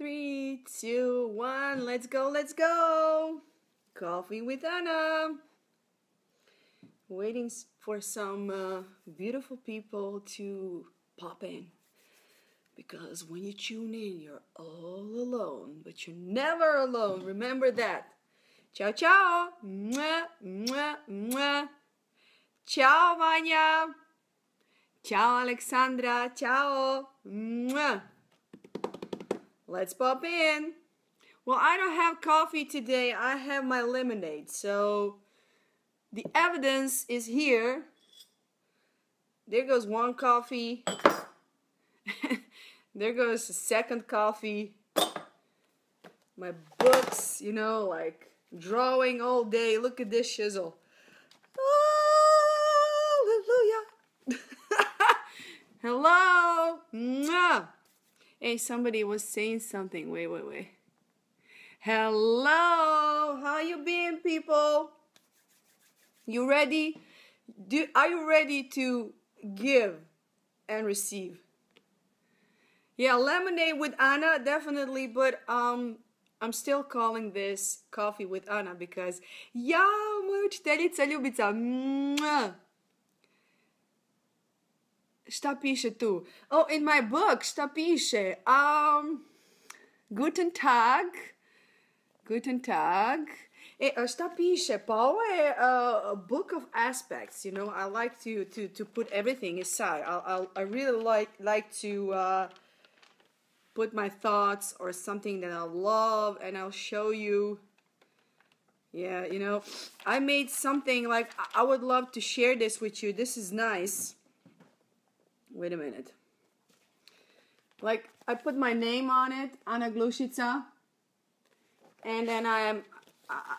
3, 2, 1, let's go, let's go! Coffee with Anna! Waiting for some beautiful people to pop in. Because when you tune in, you're all alone, but you're never alone. Remember that. Ciao, ciao! Mwah, mwah, mwah. Ciao, Vanya! Ciao, Alexandra! Ciao! Mwah. Let's pop in. Well, I don't have coffee today. I have my lemonade. So the evidence is here. There goes one coffee. There goes the second coffee. My books, you know, like drawing all day. Look at this shizzle. Hallelujah. Hello. Mwah. Hey, somebody was saying something. Wait. Hello. How you been, people? You ready? Are you ready to give and receive? Yeah, lemonade with Anna, definitely, but I'm still calling this coffee with Anna because ja, moja učiteljica ljubica. Šta piše tu? Oh, in my book, šta piše? Guten Tag. Guten Tag. Šta piše? Pa ovo je a book of aspects, you know. I like to put everything aside. I really like to put my thoughts or something that I love, and I'll show you. Yeah, you know, I made something like I would love to share this with you. This is nice. Wait a minute. Like, I put my name on it, Anna GLUŠICA, and then I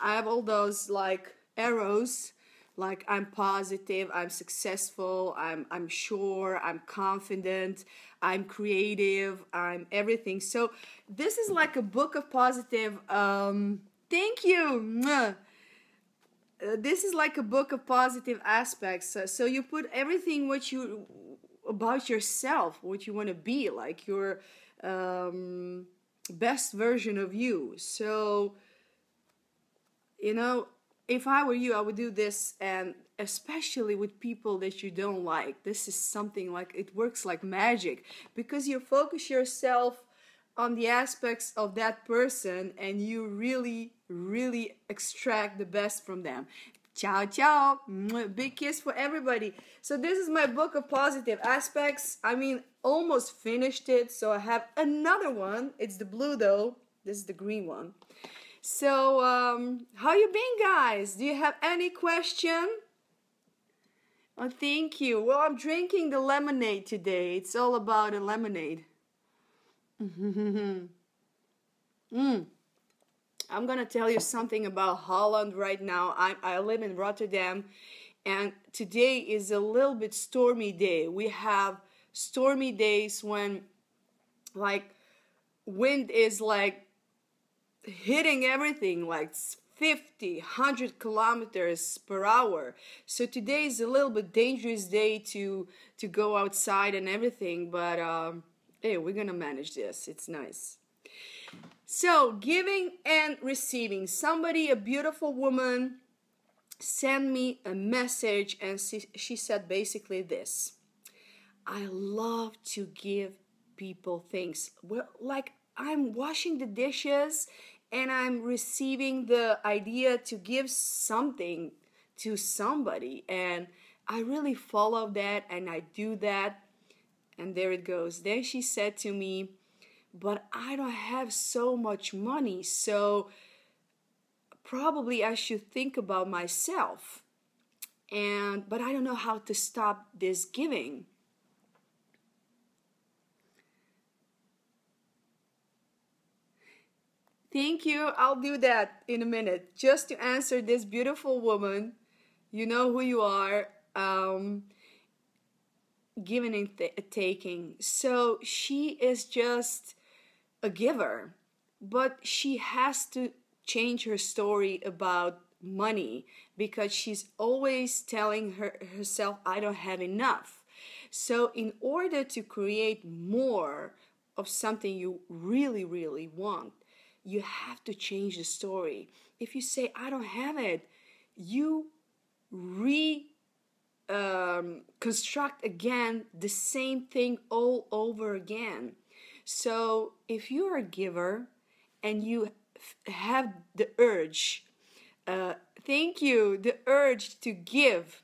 have all those like arrows, like I'm positive, I'm successful, I'm sure, I'm confident, I'm creative, I'm everything. So this is like a book of positive. Thank you. This is like a book of positive aspects. So you put everything about yourself, what you want to be, like your best version of you. So, you know, if I were you, I would do this, and especially with people that you don't like. This is something like, it works like magic, because you focus yourself on the aspects of that person and you really extract the best from them. Ciao, ciao. Big kiss for everybody. So this is my book of positive aspects. I mean, almost finished it. So I have another one. It's the blue though. This is the green one. So, how you been, guys? Do you have any question? Oh, thank you. Well, I'm drinking the lemonade today. It's all about a lemonade. I'm gonna tell you something about Holland right now. I live in Rotterdam, and today is a little bit stormy day. We have stormy days when like wind is like hitting everything like 50, 100 kilometers per hour. So today is a little bit dangerous day to go outside and everything, but hey, we're gonna manage this. It's nice. So, giving and receiving. Somebody, a beautiful woman, sent me a message, and she said basically this: I love to give people things. Well, like I'm washing the dishes and I'm receiving the idea to give something to somebody, and I really follow that and I do that, and there it goes. Then she said to me, but I don't have so much money, so probably I should think about myself. But I don't know how to stop this giving. Thank you. I'll do that in a minute. Just to answer this beautiful woman, you know who you are. Giving and taking. So she is just a giver, but she has to change her story about money, because she's always telling herself, I don't have enough. So in order to create more of something you really, really want, you have to change the story. If you say, I don't have it, you construct again the same thing all over again. So if you're a giver and you have the urge, thank you, the urge to give,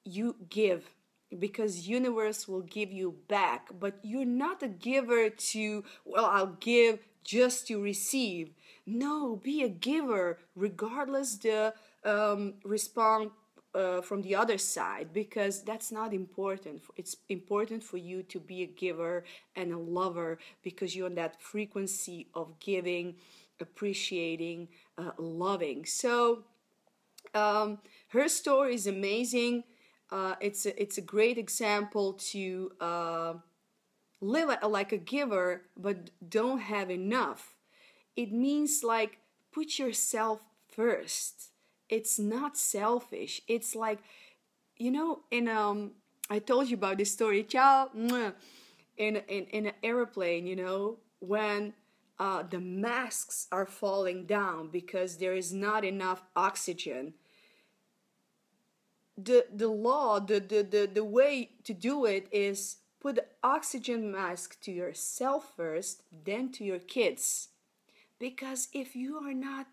you give, because universe will give you back. But you're not a giver to, well, I'll give just to receive. No, be a giver regardless the response from the other side, because that's not important. It's important for you to be a giver and a lover, because you're on that frequency of giving, appreciating, loving. So her story is amazing. It's a great example to live like a giver, but don't have enough. It means like put yourself first. It's not selfish. It's like, you know, in I told you about this story. Ciao. In an airplane, you know, when the masks are falling down because there is not enough oxygen. The law, the way to do it is put the oxygen mask to yourself first, then to your kids. Because if you are not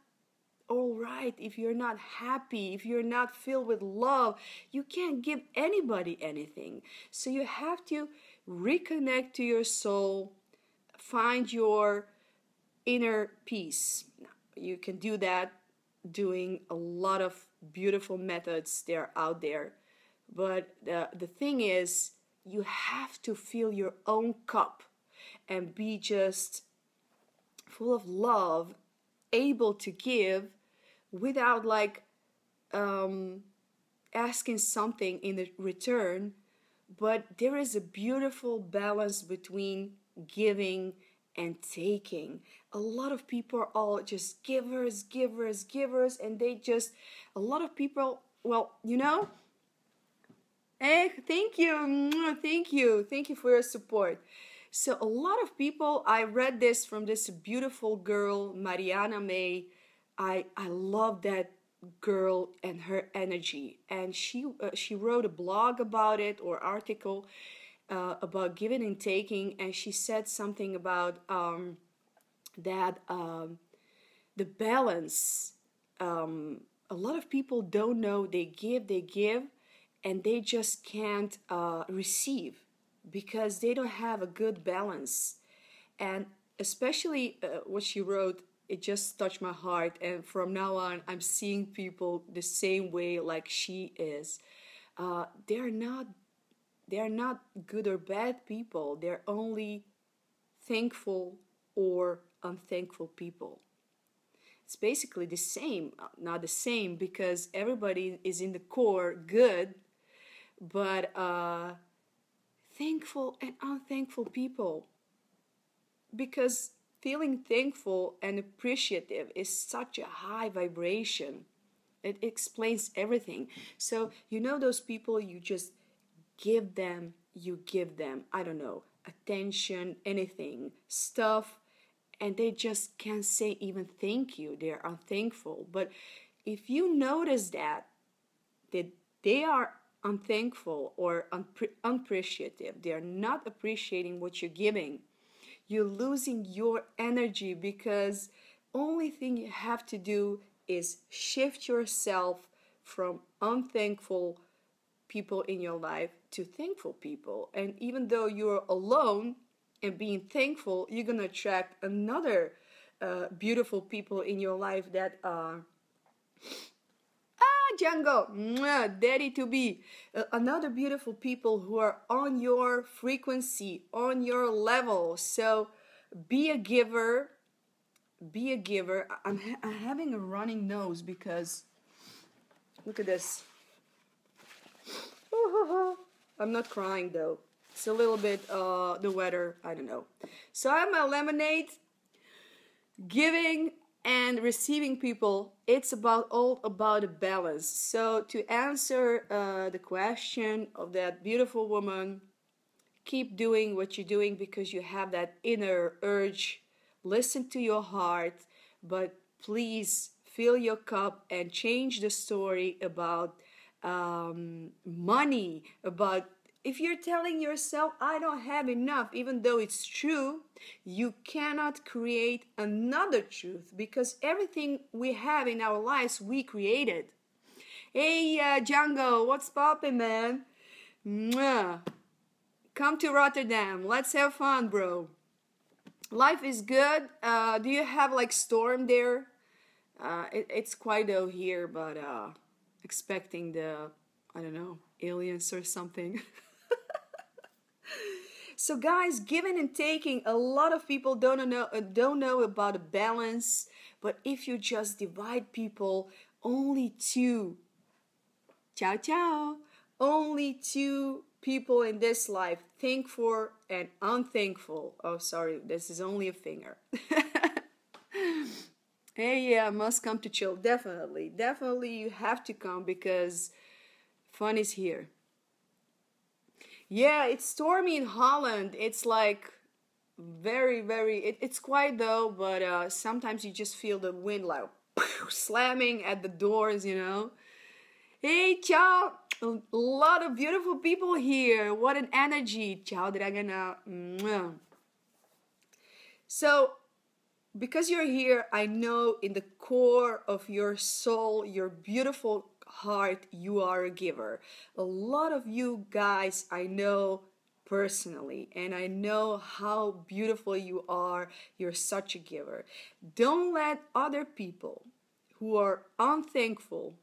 all right, if you're not happy, if you're not filled with love, you can't give anybody anything. So you have to reconnect to your soul, find your inner peace. You can do that doing a lot of beautiful methods that are out there. But the thing is, you have to fill your own cup and be just full of love, able to give without like asking something in the return. But there is a beautiful balance between giving and taking. A lot of people are all just givers, givers, givers, and they just, a lot of people, well, you know, hey, thank you, thank you for your support. So a lot of people, I read this from this beautiful girl, Mariana May. I love that girl and her energy, and she wrote a blog about it, or article about giving and taking, and she said something about that the balance. A lot of people don't know they give, and they just can't receive because they don't have a good balance. And especially what she wrote, it just touched my heart. And from now on, I'm seeing people the same way like she is. They're not good or bad people. They're only thankful or unthankful people. It's basically the same, not the same, because everybody is in the core good, but thankful and unthankful people. Because feeling thankful and appreciative is such a high vibration. It explains everything. So, you know, those people you just give them, I don't know, attention, anything, stuff, and they just can't say even thank you. They're unthankful. But if you notice that they are unthankful or unappreciative, they are not appreciating what you're giving, you're losing your energy, because only thing you have to do is shift yourself from unthankful people in your life to thankful people. And even though you're alone and being thankful, you're gonna attract another beautiful people in your life that are Django, daddy to be, another beautiful people who are on your frequency, on your level. So be a giver. I'm having a running nose because look at this. I'm not crying though. It's a little bit the weather, I don't know. So I'm a lemonade. Giving and receiving people, it's all about a balance. So to answer the question of that beautiful woman, Keep doing what you're doing because you have that inner urge. Listen to your heart, but please fill your cup and change the story about money, about if you're telling yourself, I don't have enough, even though it's true, you cannot create another truth because everything we have in our lives, we created. Hey, Django, what's poppin', man? Mwah. Come to Rotterdam. Let's have fun, bro. Life is good. Do you have like storm there? It's quite low here, but expecting the, I don't know, aliens or something. So guys, giving and taking, a lot of people don't know about a balance, but if you just divide people only two, ciao ciao, only two people in this life, thankful and unthankful. Oh, sorry, this is only a finger. Hey, yeah, must come to chill. Definitely you have to come because fun is here. Yeah, it's stormy in Holland. It's like it's quiet though, but sometimes you just feel the wind like slamming at the doors, you know. Hey, ciao! A lot of beautiful people here. What an energy. Ciao, Dragana. Mwah. So, because you're here, I know in the core of your soul, your beautiful heart, you are a giver. A lot of you guys I know personally, and I know how beautiful you are. You're such a giver. Don't let other people who are unthankful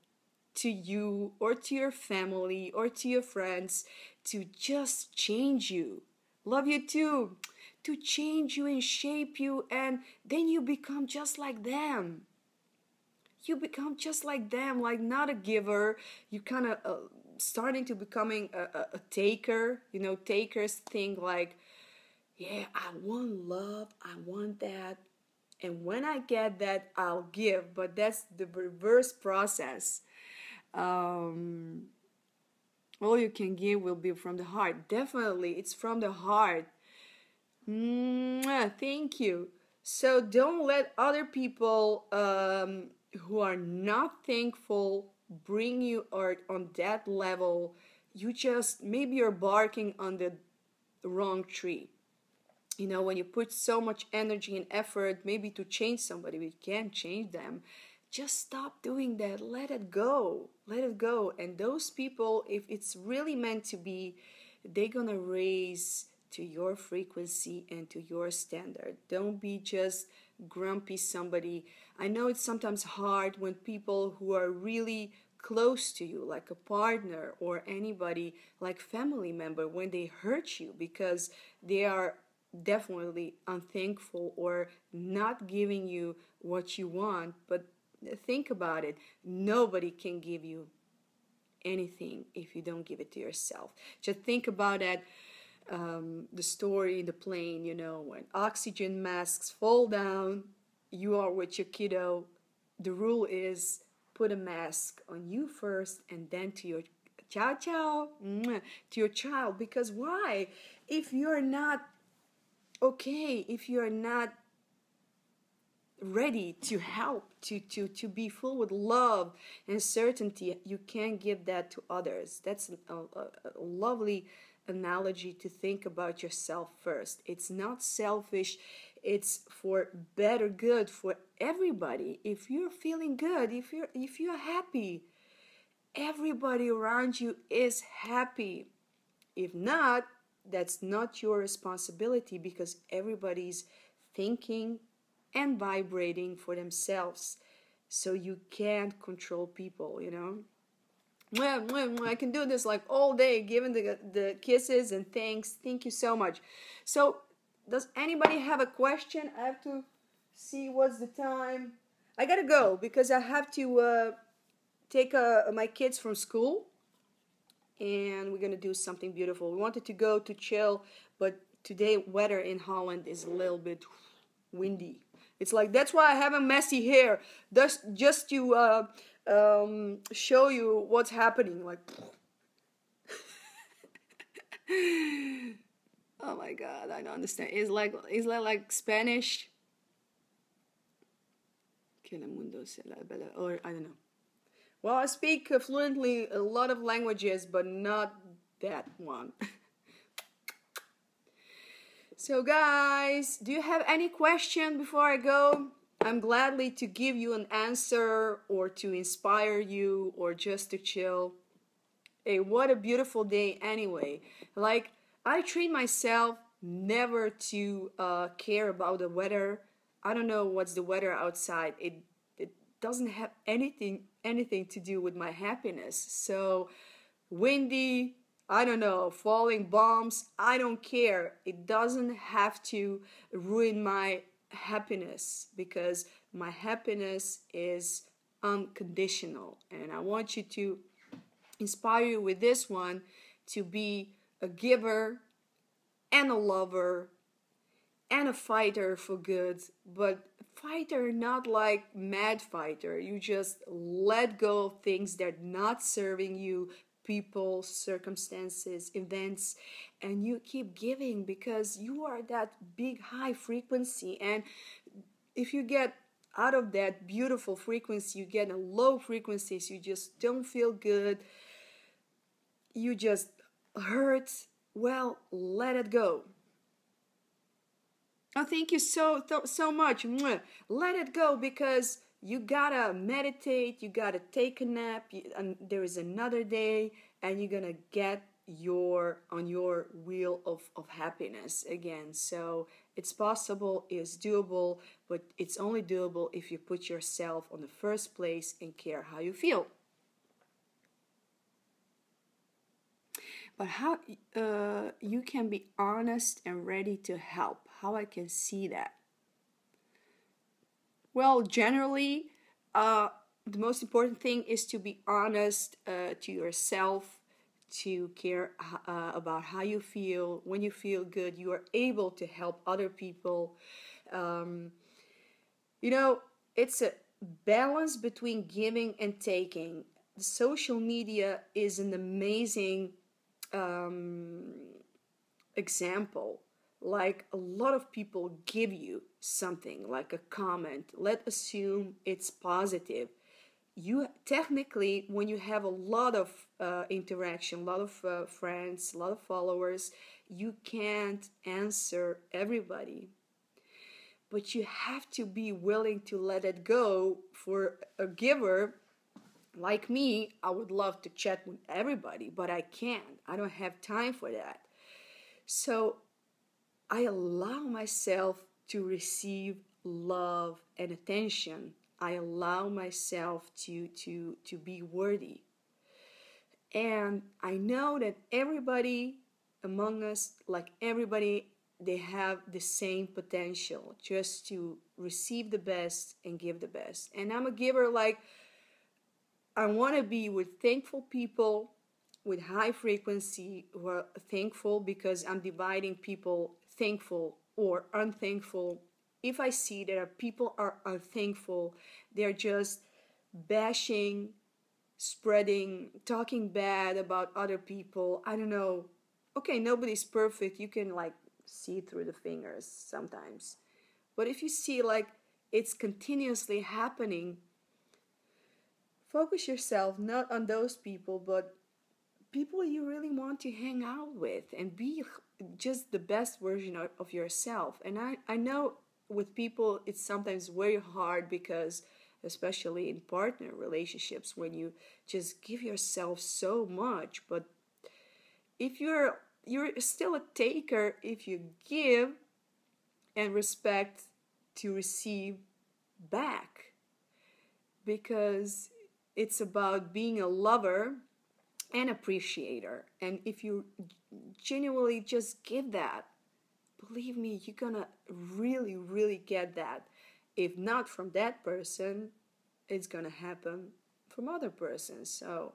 to you or to your family or to your friends to just change you. Love you too. To change you and shape you, and then you become just like them. You become just like them, like not a giver. You kind of starting to becoming a taker. You know, takers think like, yeah, I want love, I want that, and when I get that, I'll give. But that's the reverse process. Um, all you can give will be from the heart. Definitely, it's from the heart. Thank you. So don't let other people who are not thankful bring you or on that level. You just maybe you're barking on the wrong tree. You know, when you put so much energy and effort maybe to change somebody, but you can't change them. Just stop doing that. Let it go. Let it go. And those people, if it's really meant to be, they're gonna raise to your frequency and to your standard. Don't be just grumpy somebody. I know it's sometimes hard when people who are really close to you, like a partner or anybody, like family member, when they hurt you because they are definitely unthankful or not giving you what you want. But think about it. Nobody can give you anything if you don't give it to yourself. Just think about that. The story in the plane, you know, when oxygen masks fall down, you are with your kiddo. The rule is put a mask on you first and then to your ciao ciao to your child. Because why? If you're not okay, if you're not ready to help, to be full with love and certainty, you can't give that to others. That's a lovely analogy to think about yourself first. It's not selfish, it's for better good for everybody. If you're feeling good, if you're happy, everybody around you is happy. If not, that's not your responsibility because everybody's thinking and vibrating for themselves. So you can't control people, you know. I can do this like all day, giving the kisses and thanks. Thank you so much. So, does anybody have a question? I have to see what's the time. I gotta go because I have to take my kids from school, and we're gonna do something beautiful. We wanted to go to chill, but today weather in Holland is a little bit windy. It's like that's why I have a messy hair. Just to show you what's happening. Like, Oh my God, I don't understand. Is like Spanish? Que el mundo se la bella, or I don't know. Well, I speak fluently a lot of languages, but not that one. So, guys, do you have any question before I go? I'm gladly to give you an answer or to inspire you or just to chill. Hey, what a beautiful day anyway. Like, I treat myself never to care about the weather. I don't know what's the weather outside. It doesn't have anything to do with my happiness. So, windy, I don't know, falling bombs, I don't care. It doesn't have to ruin my happiness because my happiness is unconditional. And I want you to inspire you with this one to be a giver and a lover and a fighter for good, but fighter not like mad fighter. You just let go of things that are not serving you, people, circumstances, events, and you keep giving because you are that big high frequency. And if you get out of that beautiful frequency, you get a low frequency, so you just don't feel good, you just hurt, well, let it go. Oh, thank you so much. Let it go because you gotta meditate, you gotta take a nap, and there is another day, and you're gonna get on your wheel of happiness again. So it's possible, it's doable, but it's only doable if you put yourself on the first place and care how you feel. But how you can be honest and ready to help. How I can see that? Well, generally, the most important thing is to be honest to yourself, to care about how you feel. When you feel good, you are able to help other people. Um, it's a balance between giving and taking. The social media is an amazing um, example. Like a lot of people give you something like a comment, let's assume it's positive. You technically, when you have a lot of interaction, a lot of friends, a lot of followers, you can't answer everybody, but you have to be willing to let it go. For a giver like me, I would love to chat with everybody, but I can't. I don't have time for that. So I allow myself to receive love and attention. I allow myself to be worthy. And I know that everybody among us, like everybody, they have the same potential just to receive the best and give the best. And I'm a giver, like I want to be with thankful people with high frequency who are thankful, because I'm dividing people thankful or unthankful. If I see that people are unthankful, they're just bashing, spreading, talking bad about other people. I don't know. Okay, nobody's perfect. You can like see through the fingers sometimes. But if you see like it's continuously happening, focus yourself not on those people, but people you really want to hang out with and be just the best version of yourself. And I know with people it's sometimes very hard, because especially in partner relationships, when you just give yourself so much, but if you're still a taker if you give and respect to receive back, because it's about being a lover and appreciator. And if you genuinely just give that, believe me, you're gonna really, really get that. If not from that person, it's gonna happen from other persons. So,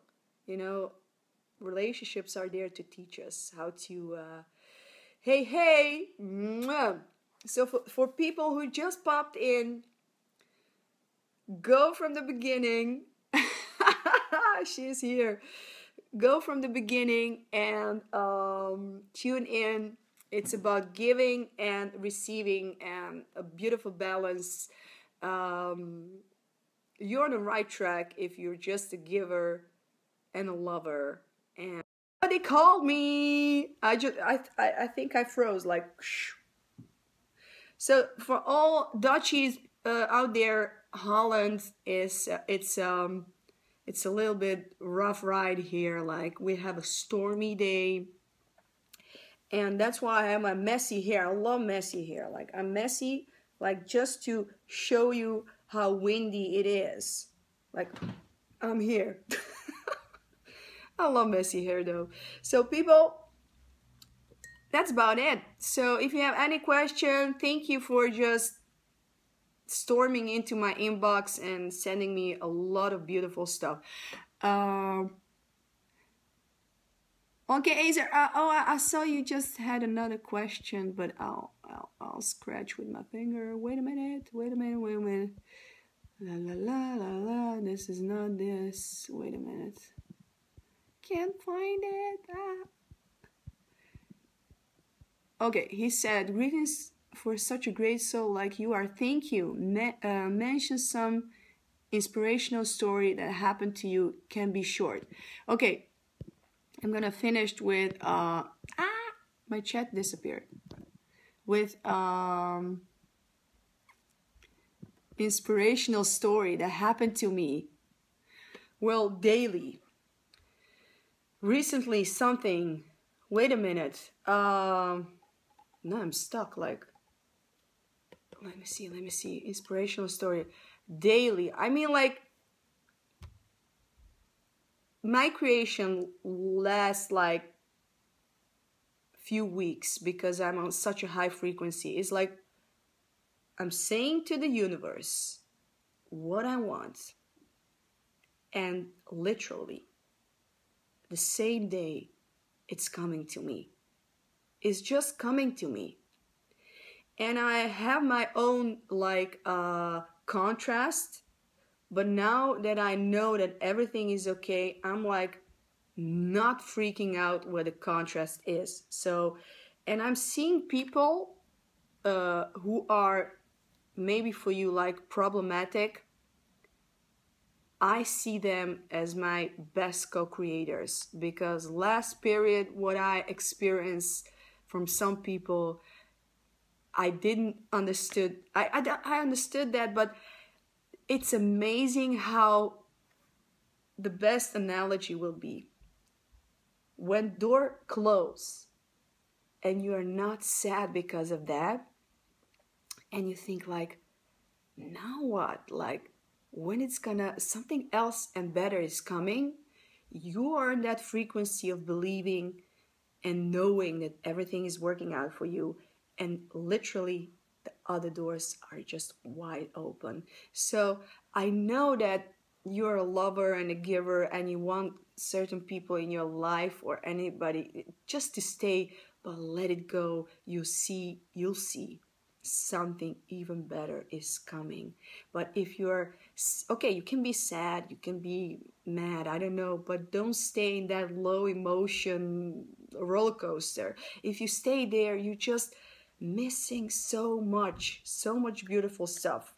relationships are there to teach us how to, hey, mwah. So for people who just popped in, go from the beginning. She's here. Go from the beginning and tune in. It's about giving and receiving, and a beautiful balance. You're on the right track if you're just a giver and a lover. And they called me. I think I froze like. So for all Dutchies out there, Holland is it's a little bit rough ride here. Like, we have a stormy day, and that's why I have my messy hair. I love messy hair. Like, I'm messy, like, just to show you how windy it is. Like, I'm here. I love messy hair though. So people, that's about it. So if you have any question, thank you for just storming into my inbox and sending me a lot of beautiful stuff. Okay, Azer. I saw you just had another question, but I'll scratch with my finger. Wait a minute. Wait a minute. La la la la la. This is not this. Wait a minute. Can't find it. Okay, he said, greetings for such a great soul like you are. Thank you. Mention some inspirational story that happened to you. Can be short. Okay, I'm gonna finish with my chat disappeared. With inspirational story that happened to me. Well, daily. Recently something. Wait a minute. No, I'm stuck. Like, let me see. Inspirational story. Daily. I mean, like, my creation lasts like few weeks because I'm on such a high frequency. It's like I'm saying to the universe what I want, and literally the same day it's coming to me. It's just coming to me. And I have my own like contrast, but now that I know that everything is okay, I'm like not freaking out what the contrast is. So, and I'm seeing people who are maybe for you like problematic. I see them as my best co-creators, because last period what I experienced from some people, I didn't understood. I understood that, but it's amazing how the best analogy will be when door close and you are not sad because of that, and you think like, now what? Like, when it's gonna, something else and better is coming, you are in that frequency of believing and knowing that everything is working out for you, and literally the other doors are just wide open. So I know that you're a lover and a giver, and you want certain people in your life or anybody just to stay, but let it go. You'll see something even better is coming. But if you're okay, you can be sad, you can be mad, I don't know, but don't stay in that low emotion roller coaster. If you stay there, you're just missing so much beautiful stuff.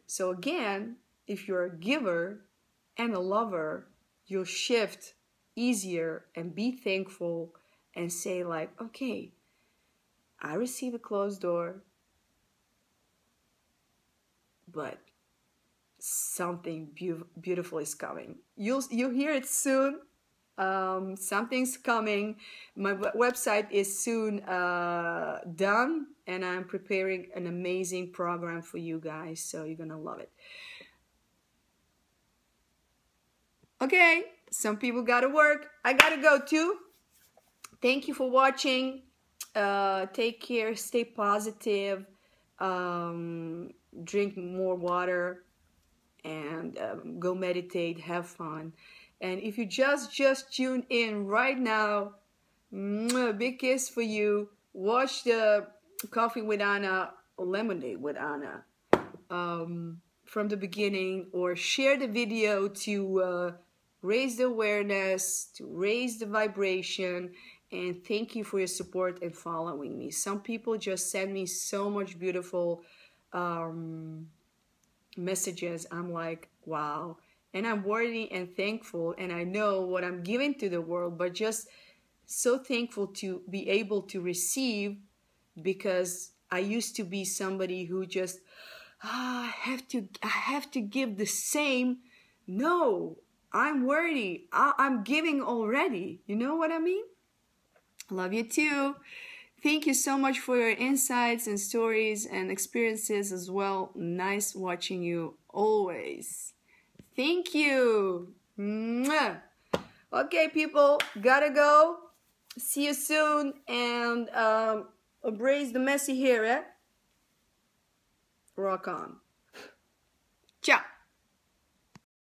So again, if you're a giver and a lover, you'll shift easier and be thankful and say like, okay, I receive a closed door, but something beautiful is coming. You'll hear it soon. Something's coming. My website is soon done, and I'm preparing an amazing program for you guys, so you're gonna love it. Okay, some people gotta work. I gotta go too. Thank you for watching. Take care, stay positive, drink more water, and go meditate, have fun. And if you just tuned in right now, big kiss for you. Watch the Coffee with Anna, Lemonade with Anna from the beginning, or share the video to raise the awareness, to raise the vibration, and thank you for your support and following me. Some people just send me so much beautiful messages. I'm like, wow. And I'm worthy and thankful, and I know what I'm giving to the world, but just so thankful to be able to receive, because I used to be somebody who just, I have to give the same. No, I'm worthy. I'm giving already. You know what I mean? Love you too. Thank you so much for your insights and stories and experiences as well. Nice watching you always. Thank you. Mwah. Okay, people, gotta go. See you soon, and embrace the messy hair, eh? Rock on. Ciao.